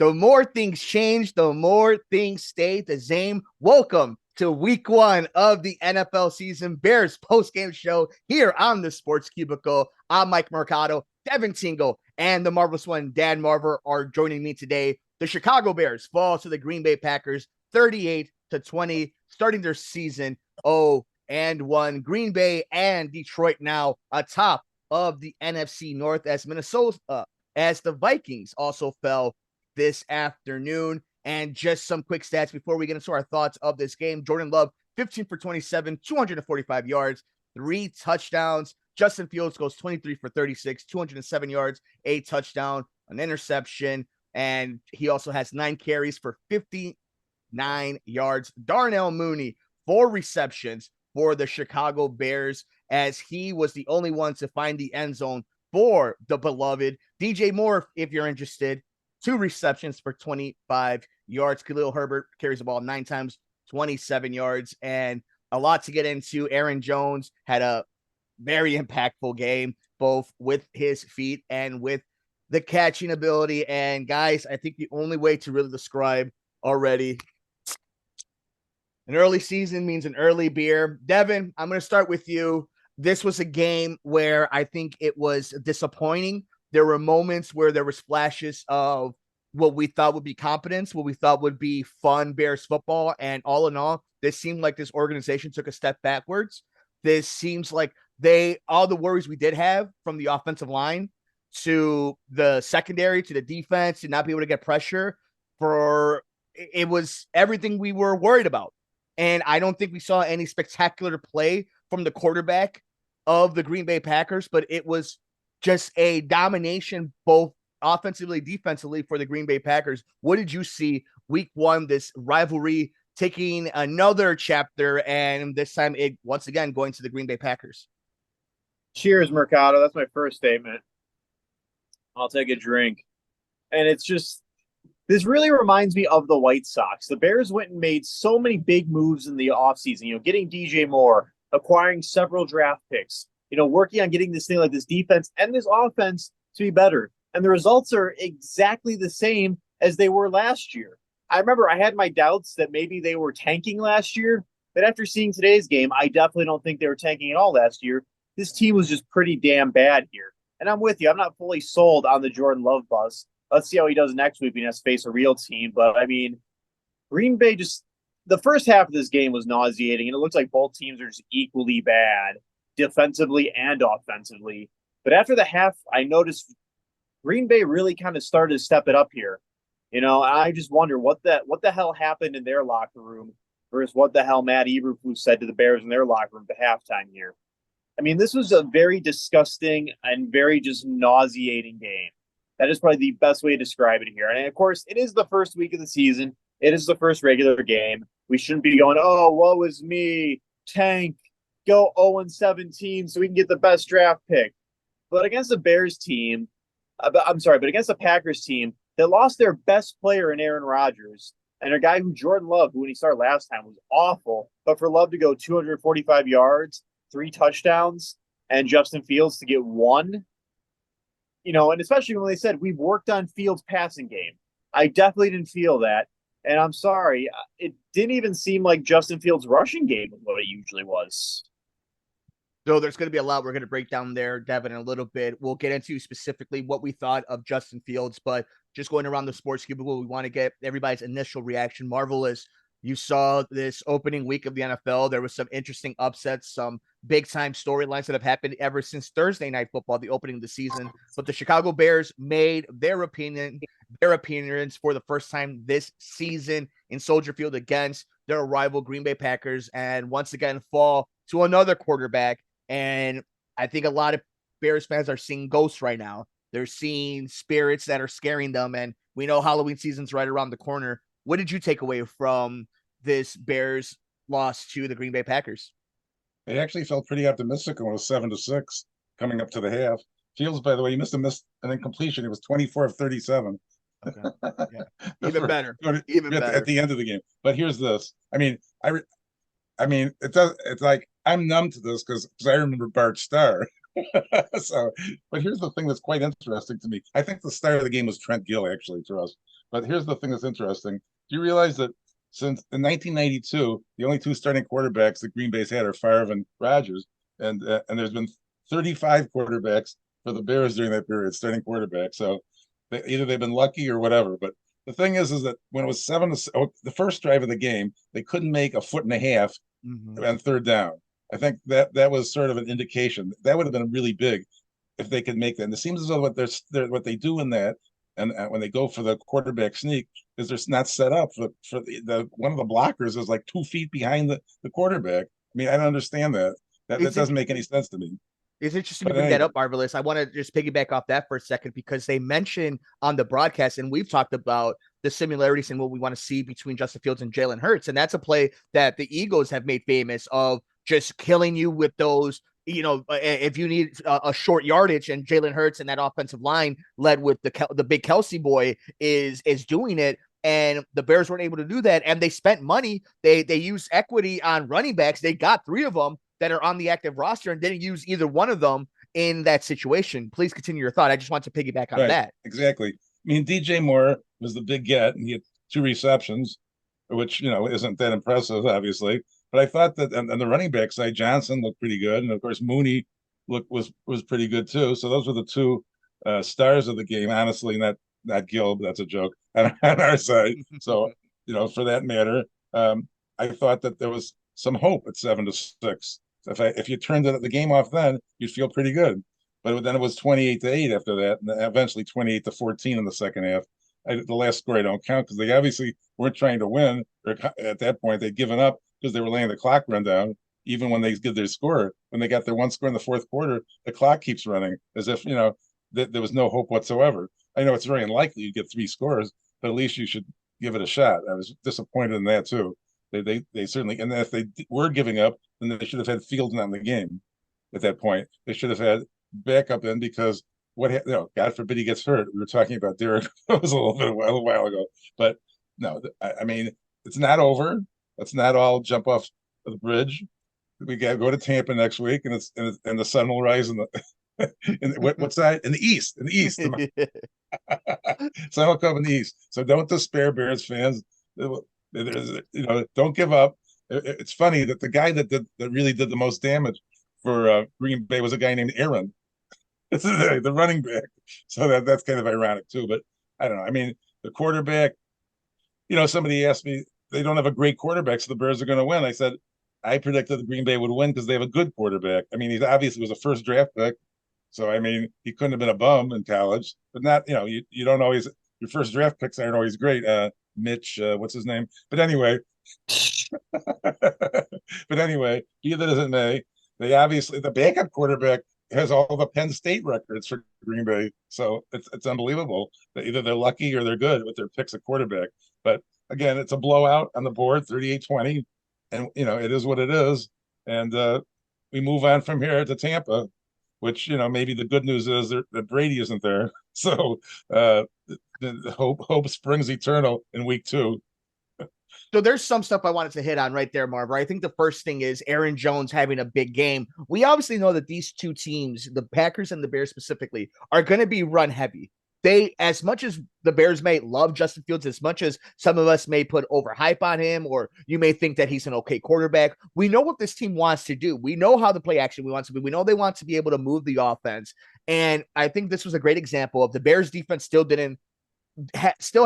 The more things change, the more things stay the same. Welcome to week one of the NFL season, Bears post-game show here on the Sports Cubicle. I'm Mike Mercado. Devin Tingle and the marvelous one, Dan Marver, are joining me today. The Chicago Bears fall to the Green Bay Packers 38-20, starting their season 0-1. Green Bay and Detroit now atop of the NFC North as the Vikings also fell this afternoon. And just some quick stats before we get into our thoughts of this game. Jordan Love, 15 for 27, 245 yards, 3 touchdowns. Justin Fields goes 23 for 36, 207 yards, a touchdown, an interception. And he also has 9 carries for 59 yards. Darnell Mooney, 4 receptions for the Chicago Bears, as he was the only one to find the end zone for the beloved DJ Moore, if you're interested. 2 receptions for 25 yards. Khalil Herbert carries the ball 9 times, 27 yards, and a lot to get into. Aaron Jones had a very impactful game, both with his feet and with the catching ability. And guys, I think the only way to really describe already an early season means an early beer. Devin, I'm going to start with you. This was a game where I think it was disappointing. There were moments where there was flashes of what we thought would be competence, what we thought would be fun Bears football. And all in all, this seemed like this organization took a step backwards. This seems like all the worries we did have, from the offensive line to the secondary to the defense, to not be able to get pressure, it was everything we were worried about. And I don't think we saw any spectacular play from the quarterback of the Green Bay Packers, but it was just a domination, both offensively, defensively, for the Green Bay Packers. What did you see week one, this rivalry taking another chapter, and this time it once again going to the Green Bay Packers? Cheers, Mercado. That's my first statement. I'll take a drink. And it's just, this really reminds me of the White Sox. The Bears went and made so many big moves in the offseason, getting DJ Moore, acquiring several draft picks, working on getting this thing like this defense and this offense to be better. And the results are exactly the same as they were last year. I remember I had my doubts that maybe they were tanking last year, but after seeing today's game, I definitely don't think they were tanking at all last year. This team was just pretty damn bad here. And I'm with you. I'm not fully sold on the Jordan Love bus. Let's see how he does next week when he has to face a real team. But, Green Bay the first half of this game was nauseating, and it looks like both teams are just equally bad, defensively and offensively. But after the half, I noticed Green Bay really kind of started to step it up here. I just wonder what the hell happened in their locker room versus what the hell Matt Eberflus said to the Bears in their locker room at halftime here. This was a very disgusting and very just nauseating game. That is probably the best way to describe it here. And of course, it is the first week of the season. It is the first regular game. We shouldn't be going, oh, woe is me, tank, go 0-17 so we can get the best draft pick. But against the Bears team, but against the Packers team that lost their best player in Aaron Rodgers, and a guy who Jordan Love, who when he started last time was awful, but for Love to go 245 yards, 3 touchdowns, and Justin Fields to get 1, and especially when they said we've worked on Fields' passing game. I definitely didn't feel that. And I'm sorry, it didn't even seem like Justin Fields' rushing game was what it usually was. So there's going to be a lot we're going to break down there, Devin, in a little bit. We'll get into specifically what we thought of Justin Fields, but just going around the Sports Cubicle, we want to get everybody's initial reaction. Marvelous. You saw this opening week of the NFL. There was some interesting upsets, some big-time storylines that have happened ever since Thursday Night Football, the opening of the season. But the Chicago Bears made their appearance for the first time this season in Soldier Field against their rival Green Bay Packers, and once again fall to another quarterback. And I think a lot of Bears fans are seeing ghosts right now. They're seeing spirits that are scaring them, and we know Halloween season's right around the corner. What did you take away from this Bears loss to the Green Bay Packers? They actually felt pretty optimistic when it was 7-6 coming up to the half. Fields, by the way, he missed an incompletion. It was 24 of 37. Okay. Yeah. Even better. At the end of the game. But here's this. It's like I'm numb to this because I remember Bart Starr. But here's the thing that's quite interesting to me. I think the star of the game was Trent Gill, actually, to us. But here's the thing that's interesting. Do you realize that since in 1992, the only two starting quarterbacks that Green Bay's had are Favre and Rodgers, and there's been 35 quarterbacks for the Bears during that period, starting quarterbacks. So either they've been lucky or whatever. But the thing is that when it was the first drive of the game, they couldn't make a foot and a half on third down. I think that was sort of an indication that would have been really big if they could make that. And it seems as though what they do in that, and when they go for the quarterback sneak, is they're not set up for the one of the blockers is like 2 feet behind the quarterback. I mean, I don't understand that. That doesn't make any sense to me. It's interesting to bring that up, Marvelous. I want to just piggyback off that for a second because they mentioned on the broadcast, and we've talked about the similarities and what we want to see between Justin Fields and Jalen Hurts. And that's a play that the Eagles have made famous of just killing you with those, if you need a short yardage, and Jalen Hurts and that offensive line led with the big Kelsey boy is doing it. And the Bears weren't able to do that. And they spent money. They used equity on running backs. They got 3 of them that are on the active roster and didn't use either one of them in that situation. Please continue your thought. I just want to piggyback on that. Exactly. I mean, DJ Moore was the big get, and he had 2 receptions, which, isn't that impressive, obviously. But I thought that on the running back side, Johnson looked pretty good. And of course, Mooney was pretty good too. So those were the 2 stars of the game, honestly, not Gill, but that's a joke on our side. So, for that matter, I thought that there was some hope at 7-6. If you turned the game off then, you'd feel pretty good. But then it was 28-8 after that, and eventually 28-14 in the second half. The last score I don't count because they obviously weren't trying to win. Or at that point, they'd given up because they were letting the clock run down. Even when they did their score, when they got their 1 score in the fourth quarter, the clock keeps running as if there was no hope whatsoever. I know it's very unlikely you get 3 scores, but at least you should give it a shot. I was disappointed in that too. They certainly, and if they were giving up, then they should have had Fields not in the game at that point. They should have had backup in because God forbid he gets hurt. We were talking about Derek a while ago, but no, I mean, it's not over. Let's not all jump off the bridge. We got to go to Tampa next week, and the sun will rise in the what's that in the east? In the east, sun will come in the east. So don't despair, Bears fans. Don't give up. It's funny that the guy that really did the most damage for Green Bay was a guy named Aaron. It's the running back. So that's kind of ironic too. But I don't know. I mean, the quarterback. Somebody asked me, they don't have a great quarterback, so the Bears are going to win. I said, I predicted the Green Bay would win because they have a good quarterback. I mean, he obviously was a first draft pick. So, I mean, he couldn't have been a bum in college, but not, you don't always, your first draft picks aren't always great. Mitch, what's his name? But anyway, be that as it may, the backup quarterback has all the Penn State records for Green Bay. So it's unbelievable that either they're lucky or they're good with their picks at quarterback. But again, it's a blowout on the board, 38-20. And, it is what it is. And we move on from here to Tampa, which, maybe the good news is that Brady isn't there. So the hope springs eternal in week 2. So there's some stuff I wanted to hit on right there, Marver. I think the first thing is Aaron Jones having a big game. We obviously know that these 2 teams, the Packers and the Bears specifically, are going to be run heavy. They, as much as the Bears may love Justin Fields, as much as some of us may put overhype on him, or you may think that he's an okay quarterback, we know what this team wants to do. We know how the play action we want to be. We know they want to be able to move the offense. And I think this was a great example of the Bears defense still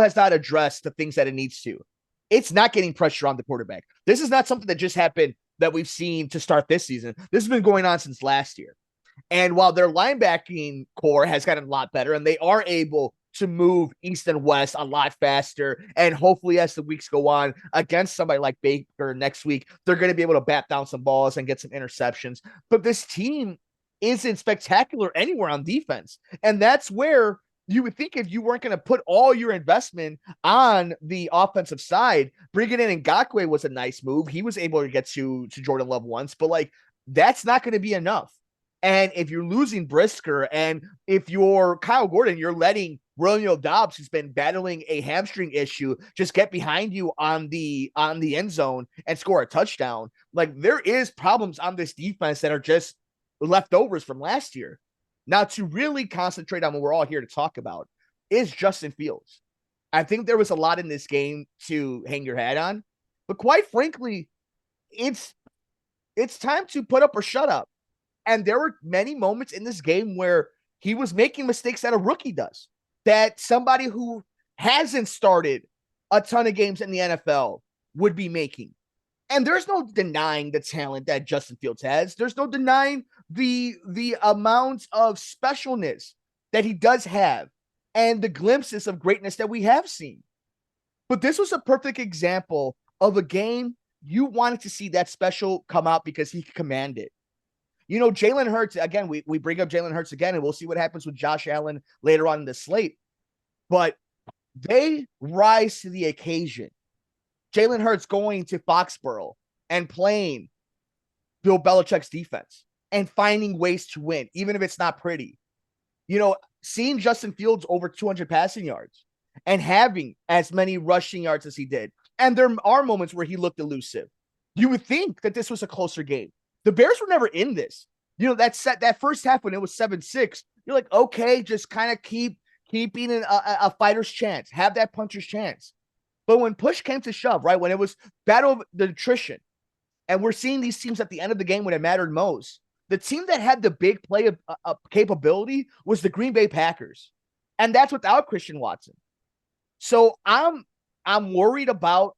has not addressed the things that it needs to. It's not getting pressure on the quarterback. This is not something that just happened that we've seen to start this season. This has been going on since last year. And while their linebacking core has gotten a lot better and they are able to move east and west a lot faster, and hopefully as the weeks go on against somebody like Baker next week, they're going to be able to bat down some balls and get some interceptions. But this team isn't spectacular anywhere on defense. And that's where you would think if you weren't going to put all your investment on the offensive side, bringing in Ngakoue was a nice move. He was able to get to Jordan Love once, but that's not going to be enough. And if you're losing Brisker, and if you're Kyle Gordon, you're letting Romeo Doubs, who's been battling a hamstring issue, just get behind you on the end zone and score a touchdown. There is problems on this defense that are just leftovers from last year. Now, to really concentrate on what we're all here to talk about is Justin Fields. I think there was a lot in this game to hang your hat on, but quite frankly, it's time to put up or shut up. And there were many moments in this game where he was making mistakes that a rookie does, that somebody who hasn't started a ton of games in the NFL would be making. And there's no denying the talent that Justin Fields has. There's no denying the amount of specialness that he does have and the glimpses of greatness that we have seen. But this was a perfect example of a game you wanted to see that special come out because he could command it. You know, Jalen Hurts, again, we bring up Jalen Hurts again, and we'll see what happens with Josh Allen later on in the slate. But they rise to the occasion. Jalen Hurts going to Foxborough and playing Bill Belichick's defense and finding ways to win, even if it's not pretty. You know, seeing Justin Fields over 200 passing yards and having as many rushing yards as he did. And there are moments where he looked elusive. You would think that this was a closer game. The Bears were never in this. You know, that first half when it was 7-6, you're like, okay, just kind of keeping a fighter's chance, have that puncher's chance. But when push came to shove, right, when it was battle of the attrition, and we're seeing these teams at the end of the game when it mattered most, the team that had the big play of capability was the Green Bay Packers. And that's without Christian Watson. So I'm worried about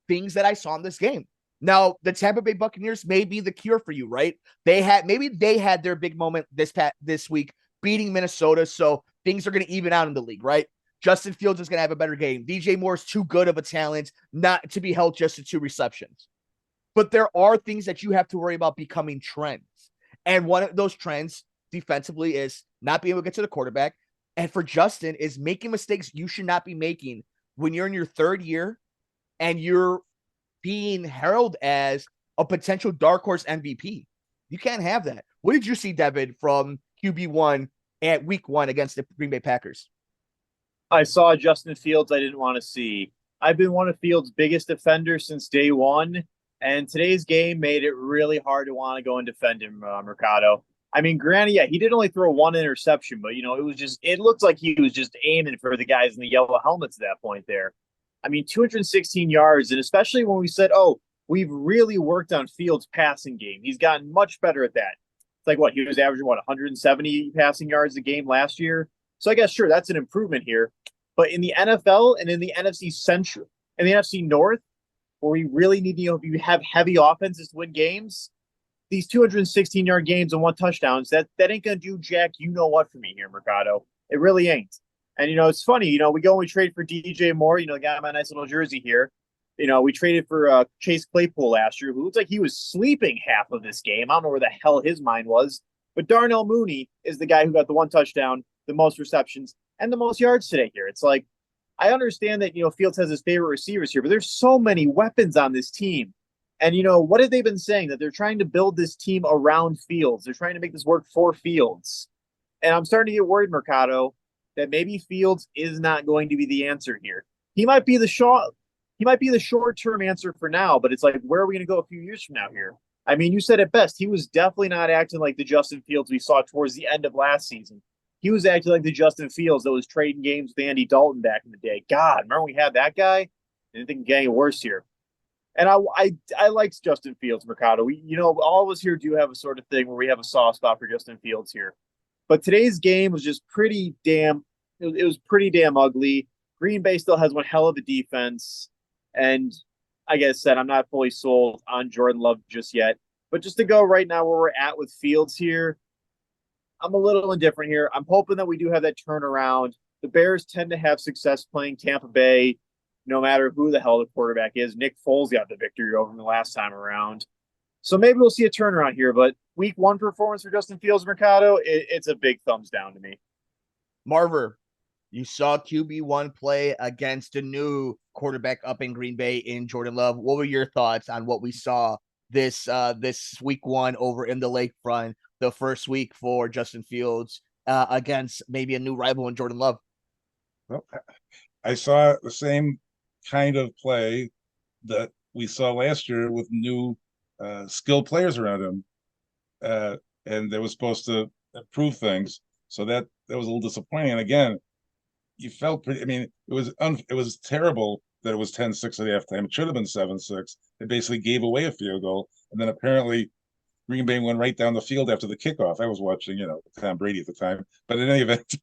things that I saw in this game. Now, the Tampa Bay Buccaneers may be the cure for you, right? Maybe they had their big moment this week beating Minnesota, so things are going to even out in the league, right? Justin Fields is going to have a better game. DJ Moore is too good of a talent not to be held just to 2 receptions. But there are things that you have to worry about becoming trends. And one of those trends defensively is not being able to get to the quarterback. And for Justin is making mistakes you should not be making when you're in your 3rd year and you're being heralded as a potential dark horse MVP. You can't have that. What did you see, Devin, from QB1 at week 1 against the Green Bay Packers? I saw Justin Fields I didn't want to see. I've been one of Fields' biggest defenders since day one, and today's game made it really hard to want to go and defend him, Mercado. I mean, granted, yeah, he did only throw 1 interception, but, it looked like he was just aiming for the guys in the yellow helmets at that point there. I mean, 216 yards, and especially when we said, we've really worked on Fields' passing game. He's gotten much better at that. It's like, he was averaging, 170 passing yards a game last year? So I guess, sure, that's an improvement here. But in the NFL and in the NFC Central and the NFC North, where we really need, if you have heavy offenses to win games, these 216-yard games and 1 touchdowns, that ain't going to do jack you-know-what for me here, Mercado. It really ain't. And, it's funny, we go and we trade for DJ Moore, got my nice little jersey here. We traded for Chase Claypool last year, who looks like he was sleeping half of this game. I don't know where the hell his mind was. But Darnell Mooney is the guy who got the 1 touchdown, the most receptions, and the most yards today here. It's like, I understand that, Fields has his favorite receivers here, but there's so many weapons on this team. And, what have they been saying? That they're trying to build this team around Fields. They're trying to make this work for Fields. And I'm starting to get worried, Mercado, that maybe Fields is not going to be the answer here. He might be the short-term answer for now, but it's like, where are we going to go a few years from now here? I mean, you said it best. He was definitely not acting like the Justin Fields we saw towards the end of last season. He was acting like the Justin Fields that was trading games with Andy Dalton back in the day. God, remember we had that guy? I didn't think it get any worse here. And I liked Justin Fields, Mercado. All of us here do have a sort of thing where we have a soft spot for Justin Fields here. But today's game was just pretty damn ugly. Green Bay still has one hell of a defense. And like I said, I'm not fully sold on Jordan Love just yet. But just to go right now where we're at with Fields here, I'm a little indifferent here. I'm hoping that we do have that turnaround. The Bears tend to have success playing Tampa Bay, no matter who the hell the quarterback is. Nick Foles got the victory over him the last time around. So maybe we'll see a turnaround here. But week 1 performance for Justin Fields, Mercado, it's a big thumbs down to me. Marver, you saw QB1 play against a new quarterback up in Green Bay in Jordan Love. What were your thoughts on what we saw this week 1 over in the Lakefront, the first week for Justin Fields against maybe a new rival in Jordan Love? Well, I saw the same kind of play that we saw last year with new skilled players around him. And they were supposed to improve things. So that was a little disappointing. And again, you felt pretty. I mean, it was terrible that it was 10-6 at halftime. It should have been 7-6. They basically gave away a field goal, and then apparently Green Bay went right down the field after the kickoff. I was watching, Tom Brady at the time, but in any event,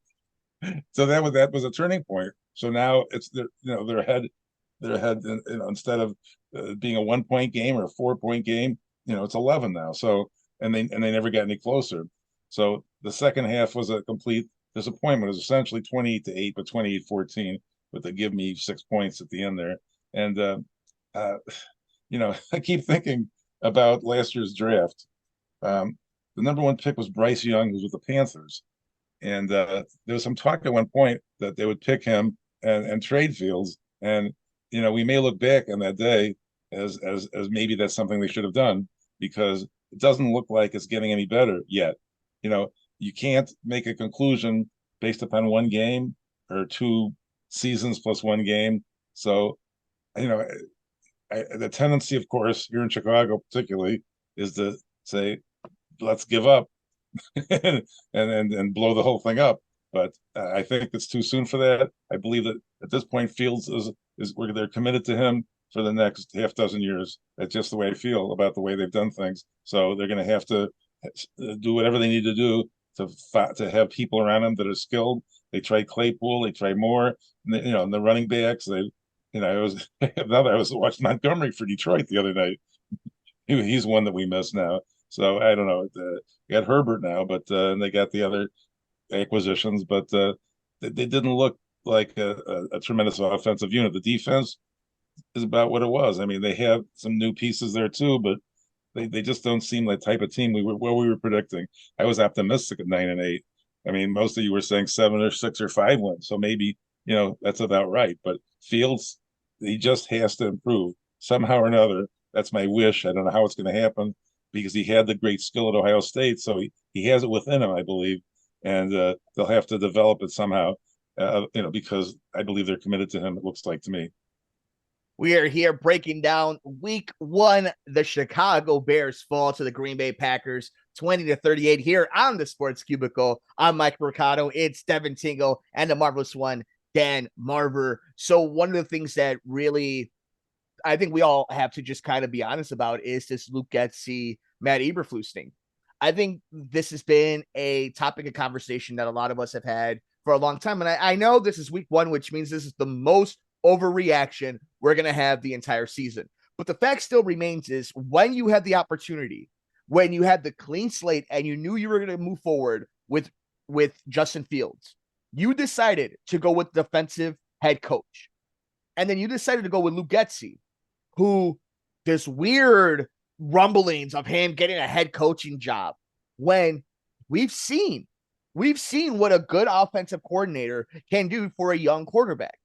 so that was a turning point. So now it's they're ahead, instead of being a 1 point game or a 4 point game, it's 11 now. So and they never got any closer. So the second half was a complete disappointment. It was essentially 28-8, but 28-14, but they give me 6 points at the end there. And I keep thinking about last year's draft. The number one pick was Bryce Young, who's with the Panthers. And there was some talk at one point that they would pick him and trade Fields. And we may look back on that day as maybe that's something they should have done, because it doesn't look like it's getting any better yet. You can't make a conclusion based upon one game or 2 seasons plus one game. So, the tendency, of course, here in Chicago particularly, is to say, let's give up and blow the whole thing up. But I think it's too soon for that. I believe that at this point, Fields they're committed to him for the next half dozen years. That's just the way I feel about the way they've done things. So they're going to have to do whatever they need to do to have people around him that are skilled. They tried Claypool, they tried Moore, and the running backs. I was watching Montgomery for Detroit the other night. He's one that we miss now. So I don't know. They got Herbert now, but and they got the other acquisitions, but they didn't look like a tremendous offensive unit. The defense is about what it was. I mean, they have some new pieces there too, but they just don't seem like the type of team we were predicting. I was optimistic at 9-8. I mean, most of you were saying 7 or 6 or 5 wins, so maybe that's about right. But Fields, he just has to improve somehow or another. That's my wish. I don't know how it's going to happen, because he had the great skill at Ohio State, so he has it within him, I believe, and they'll have to develop it somehow, because I believe they're committed to him. It looks like to me. We are here breaking down week 1. The Chicago Bears fall to the Green Bay Packers 20-38 here on the Sports Cubicle. I'm Mike Mercado. It's Devin Tingle and the marvelous one, Dan Marver. So one of the things that really I think we all have to just kind of be honest about is this Luke Getsy, Matt Eberflus thing. I think this has been a topic of conversation that a lot of us have had for a long time. And I know this is week 1, which means this is the most overreaction we're going to have the entire season. But the fact still remains is, when you had the opportunity, when you had the clean slate and you knew you were going to move forward with Justin Fields, you decided to go with defensive head coach. And then you decided to go with Luke Getsy, who this weird rumblings of him getting a head coaching job, when we've seen what a good offensive coordinator can do for a young quarterback.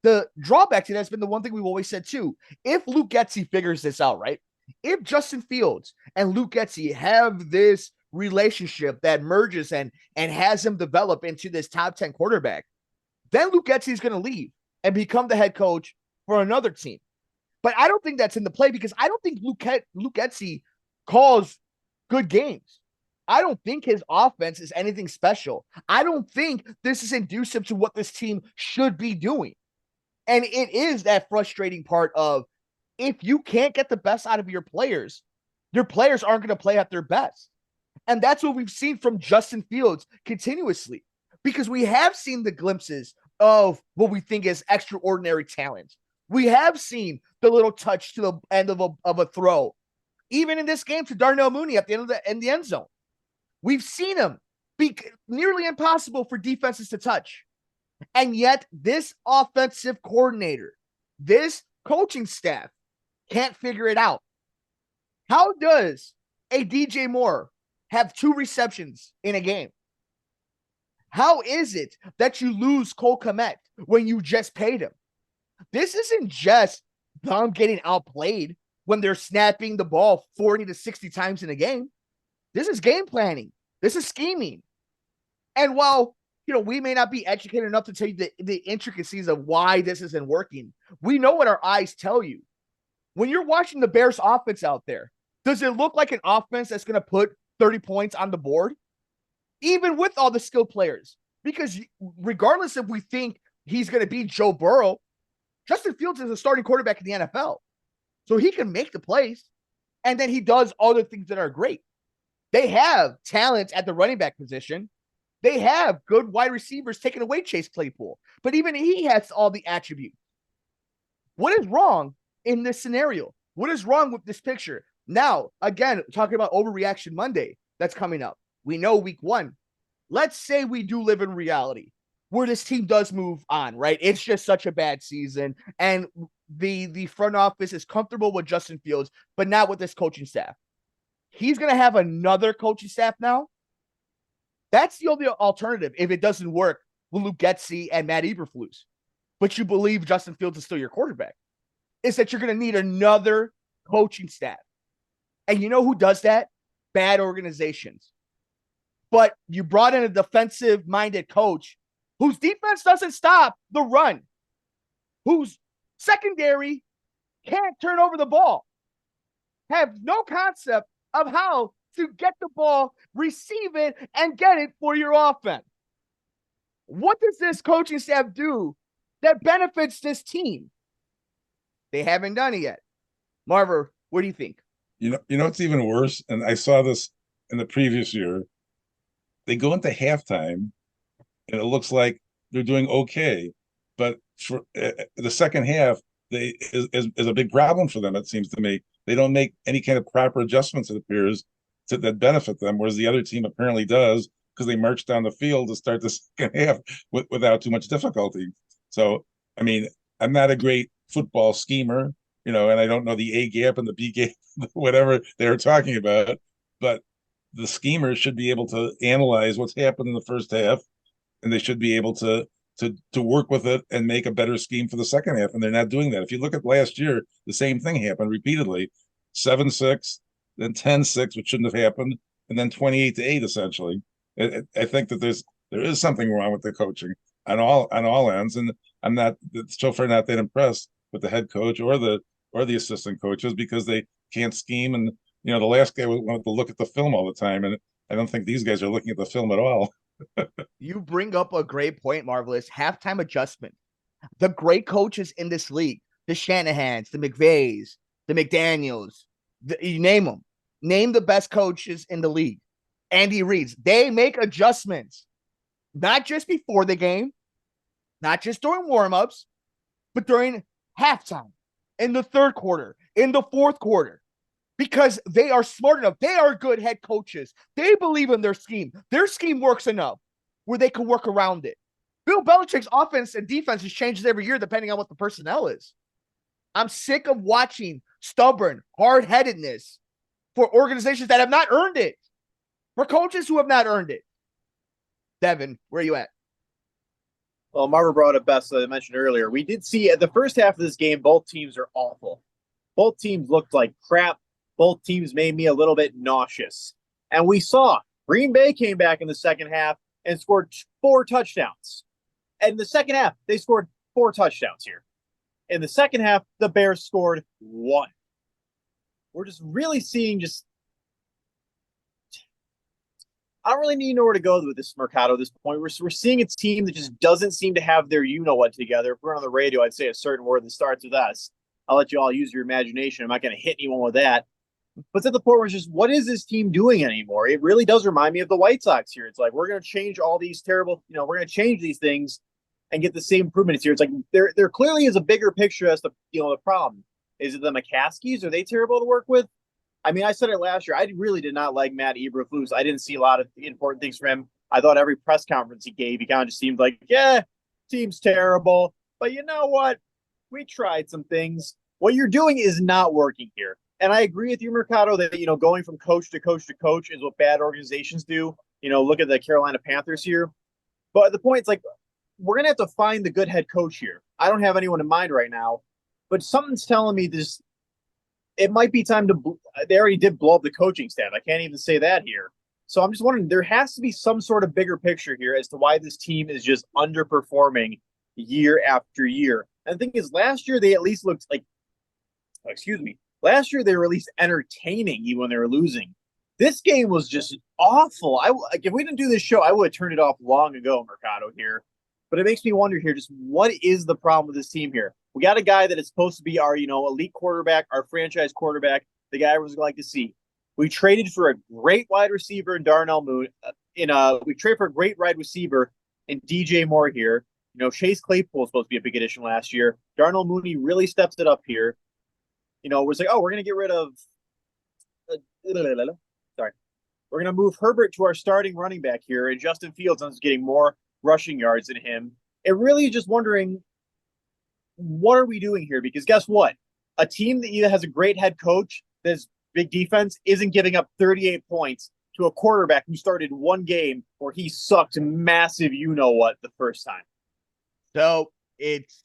The drawback to that has been the one thing we've always said too. If Luke Getsy figures this out, right? If Justin Fields and Luke Getsy have this relationship that merges and has him develop into this top 10 quarterback, then Luke Getsy is going to leave and become the head coach for another team. But I don't think that's in the play, because I don't think Luke Getsy calls good games. I don't think his offense is anything special. I don't think this is conducive to what this team should be doing. And it is that frustrating part of, if you can't get the best out of your players aren't going to play at their best. And that's what we've seen from Justin Fields continuously, because we have seen the glimpses of what we think is extraordinary talent. We have seen the little touch to the end of a throw, even in this game, to Darnell Mooney at the end of the end zone. We've seen him be nearly impossible for defenses to touch. And yet this offensive coordinator, this coaching staff can't figure it out. How does a DJ Moore have 2 receptions in a game? How is it that you lose Cole Kmet when you just paid him? This isn't just them getting outplayed when they're snapping the ball 40 to 60 times in a game. This is game planning. This is scheming. And while we may not be educated enough to tell you the intricacies of why this isn't working, we know what our eyes tell you. When you're watching the Bears offense out there, does it look like an offense that's going to put 30 points on the board? Even with all the skilled players. Because regardless if we think he's going to be Joe Burrow. Justin Fields is a starting quarterback in the NFL. So he can make the plays. And then he does other things that are great. They have talent at the running back position. They have good wide receivers taking away Chase Claypool. But even he has all the attributes. What is wrong in this scenario? What is wrong with this picture? Now, again, talking about Overreaction Monday that's coming up. We know week 1. Let's say we do live in reality where this team does move on, right? It's just such a bad season. And the front office is comfortable with Justin Fields, but not with this coaching staff. He's going to have another coaching staff now. That's the only alternative if it doesn't work with Luke Getsy and Matt Eberflus. But you believe Justin Fields is still your quarterback. Is that you're going to need another coaching staff. And you know who does that? Bad organizations. But you brought in a defensive-minded coach whose defense doesn't stop the run, whose secondary can't turn over the ball, have no concept of how to get the ball, receive it, and get it for your offense. What does this coaching staff do that benefits this team? They haven't done it yet. Marver, what do you think? You know what's even worse, and I saw this in the previous year. They go into halftime, and it looks like they're doing okay, but for the second half, is a big problem for them. It seems to me they don't make any kind of proper adjustments. It appears that benefit them, whereas the other team apparently does because they march down the field to start the second half without too much difficulty. So, I mean, I'm not a great football schemer, and I don't know the A gap and the B gap, whatever they're talking about, but the schemers should be able to analyze what's happened in the first half, and they should be able to work with it and make a better scheme for the second half. And they're not doing that. If you look at last year, the same thing happened repeatedly: 7-6, then 10-6, which shouldn't have happened, and then 28-8. Essentially, I think that there is something wrong with the coaching on all ends, and I'm not so far not that impressed with the head coach or the assistant coaches because they can't scheme. And the last guy wanted to look at the film all the time, and I don't think these guys are looking at the film at all. You bring up a great point, Marvelous. Halftime adjustment. The great coaches in this league, the Shanahans, the McVays, the McDaniels, you name them. Name the best coaches in the league. Andy Reid's. They make adjustments, not just before the game, not just during warm-ups, but during halftime, in the third quarter, in the fourth quarter, because they are smart enough. They are good head coaches. They believe in their scheme. Their scheme works enough where they can work around it. Bill Belichick's offense and defense changes every year depending on what the personnel is. I'm sick of watching stubborn, hard-headedness for organizations that have not earned it, for coaches who have not earned it. Devin, where are you at? Well, Marver brought it best, as I mentioned earlier. We did see at the first half of this game, both teams are awful. Both teams looked like crap. Both teams made me a little bit nauseous. And we saw Green Bay came back in the second half and scored 4 touchdowns. And in the second half, they scored 4 touchdowns here. In the second half, the Bears scored 1. We're just really seeing I don't really need to know where to go with this Mercado at this point. We're seeing a team that just doesn't seem to have their you-know-what together. If we're on the radio, I'd say a certain word that starts with S. I'll let you all use your imagination. I'm not going to hit anyone with that. But it's at the point where it's just, what is this team doing anymore? It really does remind me of the White Sox here. It's like, we're going to change all these terrible, we're going to change these things and get the same improvements here. It's like, there clearly is a bigger picture as to, the problem. Is it the McCaskies? Are they terrible to work with? I mean, I said it last year. I really did not like Matt Eberflus. I didn't see a lot of important things from him. I thought every press conference he gave, he kind of just seemed like, yeah, team's terrible. But you know what? We tried some things. What you're doing is not working here. And I agree with you, Mercado, that, going from coach to coach to coach is what bad organizations do. Look at the Carolina Panthers here. But the point is, like, we're going to have to find the good head coach here. I don't have anyone in mind right now, but something's telling me this. It might be time to – they already did blow up the coaching staff. I can't even say that here. So I'm just wondering, there has to be some sort of bigger picture here as to why this team is just underperforming year after year. And the thing is, last year they at least looked like – last year they were at least entertaining even when they were losing. This game was just awful. If we didn't do this show, I would have turned it off long ago, Mercado here. But it makes me wonder here, just what is the problem with this team here? We got a guy that is supposed to be our, elite quarterback, our franchise quarterback, the guy everyone's like to see. We traded for a great wide receiver in Darnell Moon. We traded for a great wide receiver in DJ Moore here. Chase Claypool was supposed to be a big addition last year. Darnell Mooney really steps it up here. We're like, we're going to get rid of. Sorry. We're going to move Herbert to our starting running back here, and Justin Fields is getting more rushing yards than him. It really is just wondering, what are we doing here? Because guess what? A team that either has a great head coach that's big defense isn't giving up 38 points to a quarterback who started one game where he sucked massive the first time. So it's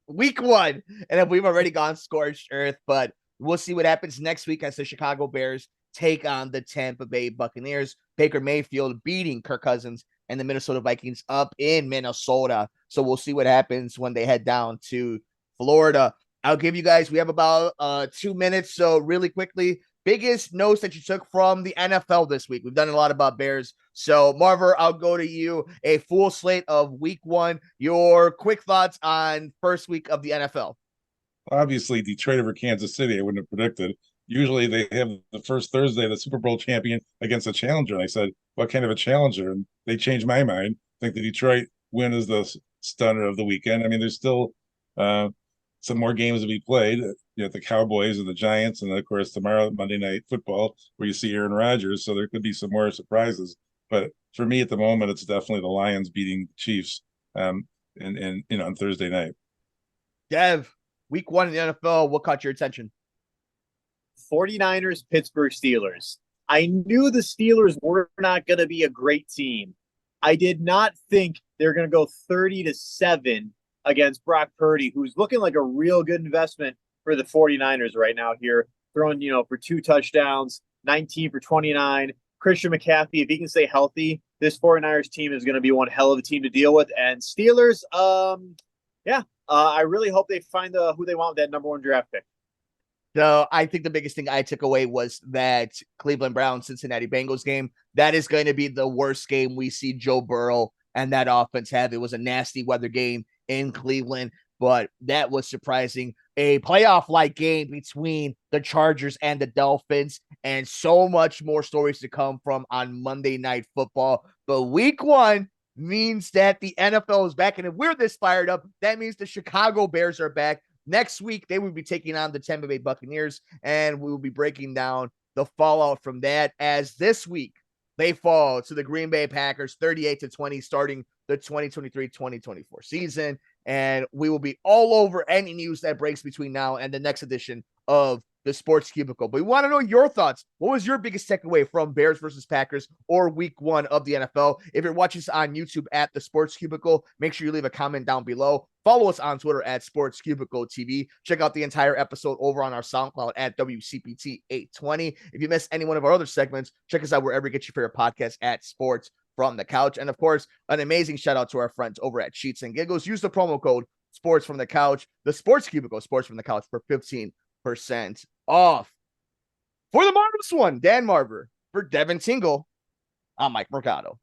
week one, and we've already gone scorched earth, but we'll see what happens next week as the Chicago Bears take on the Tampa Bay Buccaneers. Baker Mayfield beating Kirk Cousins and the Minnesota Vikings up in Minnesota. So we'll see what happens when they head down to Florida. I'll give you guys, we have about 2 minutes. So really quickly, biggest notes that you took from the NFL this week. We've done a lot about Bears. So Marver, I'll go to you. A full slate of week one. Your quick thoughts on first week of the NFL. Obviously, Detroit over Kansas City, I wouldn't have predicted. Usually they have the first Thursday, the Super Bowl champion against a challenger. And I said, what kind of a challenger? And they changed my mind. I think the Detroit win is the stunner of the weekend. I mean, there's still some more games to be played. The Cowboys and the Giants, and of course tomorrow Monday Night Football, where you see Aaron Rodgers. So there could be some more surprises. But for me at the moment, it's definitely the Lions beating the Chiefs, on Thursday night. Dev, week one in the NFL, what caught your attention? 49ers, Pittsburgh Steelers. I knew the Steelers were not going to be a great team. I did not think they were going to go 30-7 against Brock Purdy, who's looking like a real good investment for the 49ers right now here, throwing, for 2 touchdowns, 19 for 29. Christian McCaffrey, if he can stay healthy, this 49ers team is going to be one hell of a team to deal with. And Steelers, I really hope they find who they want with that number 1 draft pick. So I think the biggest thing I took away was that Cleveland Browns Cincinnati Bengals game. That is going to be the worst game we see Joe Burrow and that offense have. It was a nasty weather game in Cleveland, but that was surprising. A playoff-like game between the Chargers and the Dolphins, and so much more stories to come from on Monday Night Football. But week one means that the NFL is back, and if we're this fired up, that means the Chicago Bears are back. Next week, they will be taking on the Tampa Bay Buccaneers, and we will be breaking down the fallout from that, as this week they fall to the Green Bay Packers 38-20, starting the 2023-2024 season. And we will be all over any news that breaks between now and the next edition of the Sports Cubicle. But we want to know your thoughts. What was your biggest takeaway from Bears versus Packers or week one of the NFL? If you're watching us on YouTube at the Sports Cubicle, make sure you leave a comment down below. Follow us on Twitter at Sports Cubicle TV. Check out the entire episode over on our SoundCloud at WCPT 820. If you missed any one of our other segments, check us out wherever you get your favorite podcast at Sports from the Couch. And of course, an amazing shout out to our friends over at Sheets and Giggles. Use the promo code Sports from the Couch, the Sports Cubicle, Sports from the Couch, for 15% off. For the marvelous one, Dan Marver, for Devin Tingle, I'm Mike Mercado.